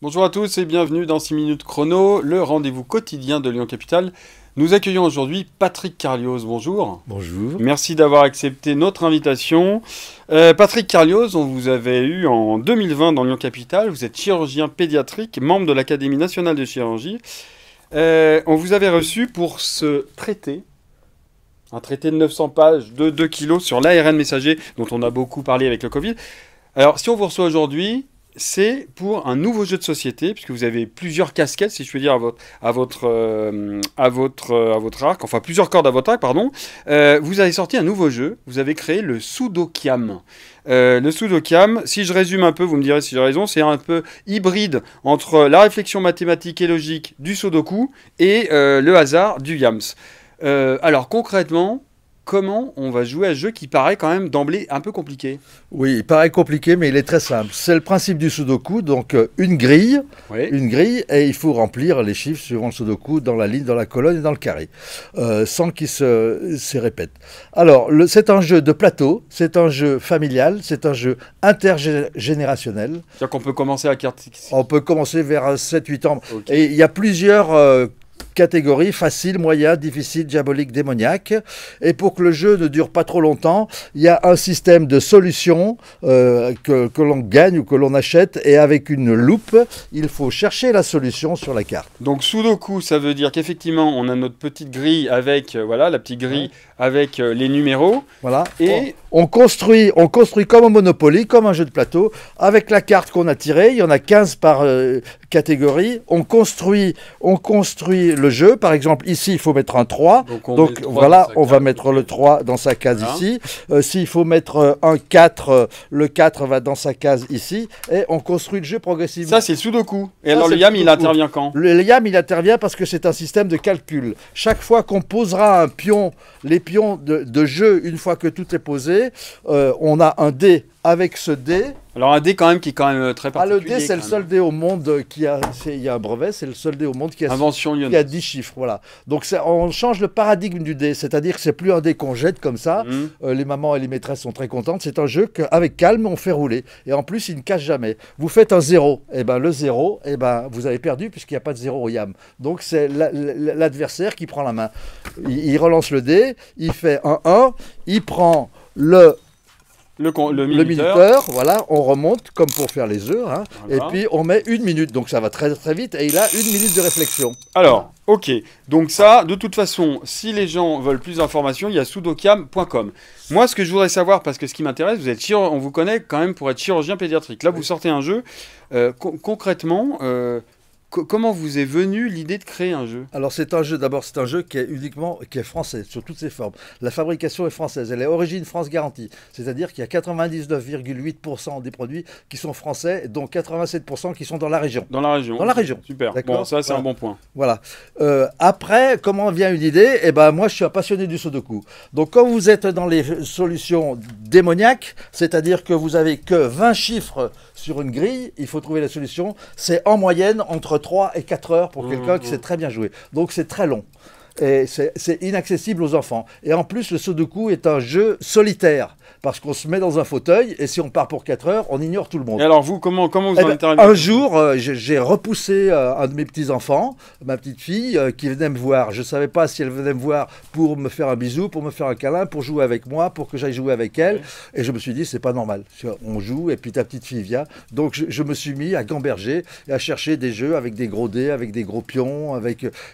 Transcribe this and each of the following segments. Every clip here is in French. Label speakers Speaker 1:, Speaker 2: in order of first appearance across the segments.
Speaker 1: Bonjour à tous et bienvenue dans 6 minutes chrono, le rendez-vous quotidien de Lyon Capitale. Nous accueillons aujourd'hui Patrick Carlioz. Bonjour.
Speaker 2: Bonjour.
Speaker 1: Merci d'avoir accepté notre invitation. Patrick Carlioz, on vous avait eu en 2020 dans Lyon Capitale. Vous êtes chirurgien pédiatrique, membre de l'Académie nationale de chirurgie. On vous avait reçu pour ce traité, un traité de 900 pages de 2 kilos sur l'ARN messager, dont on a beaucoup parlé avec le Covid. Alors, si on vous reçoit aujourd'hui, c'est pour un nouveau jeu de société, puisque vous avez plusieurs casquettes, si je peux dire, à votre arc, enfin plusieurs cordes à votre arc, pardon. Vous avez sorti un nouveau jeu, vous avez créé le Sudokiam. Le Sudokiam, si je résume un peu, vous me direz si j'ai raison, c'est un peu hybride entre la réflexion mathématique et logique du Sudoku et le hasard du Yams. Alors concrètement, comment on va jouer à ce jeu qui paraît quand même d'emblée un peu compliqué?
Speaker 2: Oui, il paraît compliqué, mais il est très simple. C'est le principe du Sudoku, donc une grille, et il faut remplir les chiffres suivant le Sudoku dans la ligne, dans la colonne et dans le carré, sans qu'ils se répètent. Alors, c'est un jeu de plateau, c'est un jeu familial, c'est un jeu intergénérationnel.
Speaker 1: C'est-à-dire qu'on peut commencer à carte.
Speaker 2: On peut commencer vers 7-8 ans.
Speaker 1: Okay.
Speaker 2: Et il y a plusieurs catégories: facile, moyen, difficile, diabolique, démoniaque. Et pour que le jeu ne dure pas trop longtemps, il y a un système de solutions que l'on gagne ou que l'on achète, et avec une loupe, il faut chercher la solution sur la carte.
Speaker 1: Donc Sudoku, ça veut dire qu'effectivement, on a notre petite grille avec, voilà, la petite grille avec les numéros.
Speaker 2: Voilà.
Speaker 1: Et
Speaker 2: on construit comme au Monopoly, comme un jeu de plateau, avec la carte qu'on a tirée. Il y en a 15 par catégorie. On construit le jeu. Par exemple, ici, il faut mettre un 3. Donc voilà, on va mettre le 3 dans sa case ici. S'il faut mettre un 4, le 4 va dans sa case ici. Et on construit le jeu progressivement.
Speaker 1: Ça, c'est le Sudoku. Et alors, le YAM, il intervient quand?
Speaker 2: Le YAM, il intervient parce que c'est un système de calcul. Chaque fois qu'on posera un pion, les pions de jeu, une fois que tout est posé, on a un dé. Avec ce dé...
Speaker 1: Alors un dé quand même qui est quand même très particulier.
Speaker 2: Le dé, c'est le seul dé au monde qui a... Il y a un brevet, c'est le seul dé au monde qui a,
Speaker 1: Invention lyonnaise.
Speaker 2: Qui a 10 chiffres. Voilà. Donc on change le paradigme du dé, c'est-à-dire que c'est plus un dé qu'on jette comme ça. Les mamans et les maîtresses sont très contentes. C'est un jeu qu'avec calme, on fait rouler. Et en plus, il ne casse jamais. Vous faites un 0. Et ben le 0, et ben, vous avez perdu puisqu'il n'y a pas de 0 au YAM. Donc c'est l'adversaire qui prend la main. Il relance le dé, il fait un 1, il prend le minuteur, voilà, on remonte comme pour faire les œufs, hein, voilà. Et puis on met 1 minute, donc ça va très très vite, et il a 1 minute de réflexion.
Speaker 1: Alors, ok, donc ça, de toute façon, si les gens veulent plus d'informations, il y a sudokiam.com. Moi, ce que je voudrais savoir, parce que ce qui m'intéresse, on vous connaît quand même pour être chirurgien pédiatrique. Là, vous sortez un jeu, concrètement... Comment vous est venue l'idée de créer un jeu?
Speaker 2: Alors c'est un jeu, d'abord c'est un jeu qui est français, sur toutes ses formes. La fabrication est française, elle est origine France garantie. C'est-à-dire qu'il y a 99,8% des produits qui sont français, dont 87% qui sont dans la région.
Speaker 1: Dans la région.
Speaker 2: Dans la région.
Speaker 1: Super, bon ça c'est un bon point.
Speaker 2: Voilà. Après, comment vient une idée? Eh ben moi je suis un passionné du Sudoku. Donc quand vous êtes dans les solutions démoniaques, c'est-à-dire que vous avez que 20 chiffres sur une grille, il faut trouver la solution. C'est en moyenne entre 3 et 4 heures pour quelqu'un qui sait très bien jouer. Donc c'est très long. Et c'est inaccessible aux enfants. Et en plus, le Sudoku est un jeu solitaire. Parce qu'on se met dans un fauteuil, et si on part pour 4 heures, on ignore tout le monde.
Speaker 1: Et alors vous, comment vous en êtes arrivé?
Speaker 2: Un jour, j'ai repoussé un de mes petits-enfants, ma petite fille, qui venait me voir. Je ne savais pas si elle venait me voir pour me faire un bisou, pour me faire un câlin, pour jouer avec moi, pour que j'aille jouer avec elle. Et je me suis dit, c'est pas normal. On joue, et puis ta petite fille vient. Donc je me suis mis à gamberger et à chercher des jeux avec des gros dés, avec des gros pions,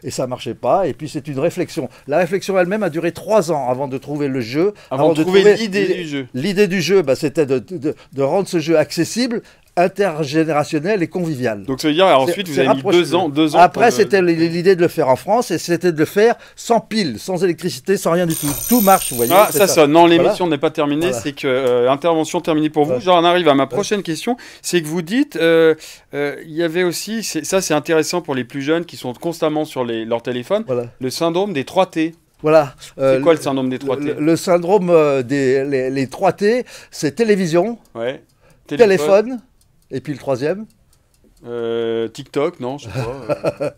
Speaker 2: et ça ne marchait pas. Et puis c'est une réflexion. La réflexion elle-même a duré 3 ans avant de trouver le jeu.
Speaker 1: Avant de trouver l'idée du jeu.
Speaker 2: L'idée du jeu, bah, c'était de rendre ce jeu accessible, intergénérationnel et convivial.
Speaker 1: Donc ça veut dire, ensuite, vous avez mis 2 ans.
Speaker 2: Après, c'était l'idée de le faire en France, et c'était de le faire sans pile, sans électricité, sans rien du tout. Tout marche, vous voyez.
Speaker 1: Ah, ça sonne. Non, l'émission n'est pas terminée, c'est que intervention terminée pour vous. J'en arrive à ma prochaine question, c'est que vous dites, il y avait aussi, ça c'est intéressant pour les plus jeunes qui sont constamment sur leur téléphone, le syndrome des 3 T.
Speaker 2: Voilà.
Speaker 1: C'est quoi le syndrome des 3 T?
Speaker 2: Le syndrome les 3 T, c'est télévision, téléphone, et puis le troisième
Speaker 1: TikTok, non, je sais pas.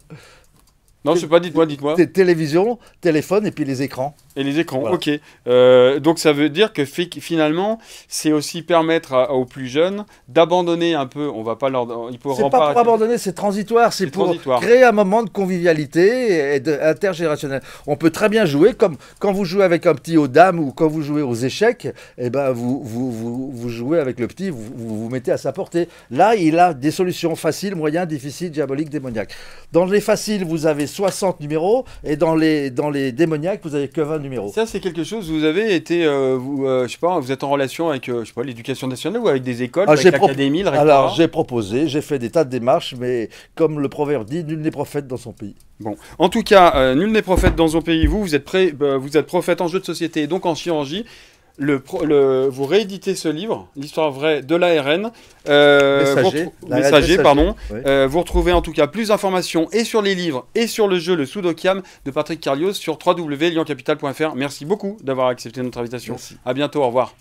Speaker 1: Non, je sais pas, dites-moi.
Speaker 2: Télévision, téléphone, et puis les écrans.
Speaker 1: Et les écrans,
Speaker 2: Voilà.
Speaker 1: ok. Donc ça veut dire que finalement, c'est aussi permettre aux plus jeunes d'abandonner un peu. On va pas leur, ils
Speaker 2: C'est
Speaker 1: pourront
Speaker 2: pas
Speaker 1: pas
Speaker 2: pour abandonner, c'est transitoire, c'est
Speaker 1: C'est
Speaker 2: pour
Speaker 1: transitoire.
Speaker 2: créer un moment de convivialité et intergénérationnel. On peut très bien jouer comme quand vous jouez avec un petit aux dames ou quand vous jouez aux échecs, eh ben vous jouez avec le petit, vous mettez à sa portée. Là, il a des solutions faciles, moyennes, difficiles, diaboliques, démoniaques. Dans les faciles, vous avez 60 numéros et dans les démoniaques, vous avez que 20 numéros.
Speaker 1: Ça, c'est quelque chose. Vous avez été, je sais pas, vous êtes en relation avec, je sais pas, l'éducation nationale ou avec des écoles, avec l'académie, le rectorat.
Speaker 2: Alors, j'ai proposé, j'ai fait des tas de démarches, mais comme le proverbe dit, nul n'est prophète dans son pays.
Speaker 1: Bon, en tout cas, nul n'est prophète dans son pays. Vous êtes vous êtes prophète en jeu de société et donc en chirurgie. Vous rééditez ce livre, l'histoire vraie de l'ARN. Messager, pardon.
Speaker 2: Oui.
Speaker 1: Vous retrouvez en tout cas plus d'informations et sur les livres et sur le jeu Le Sudokiam de Patrick Carlios sur www.lioncapital.fr. Merci beaucoup d'avoir accepté notre invitation.
Speaker 2: Merci.
Speaker 1: À bientôt, au revoir.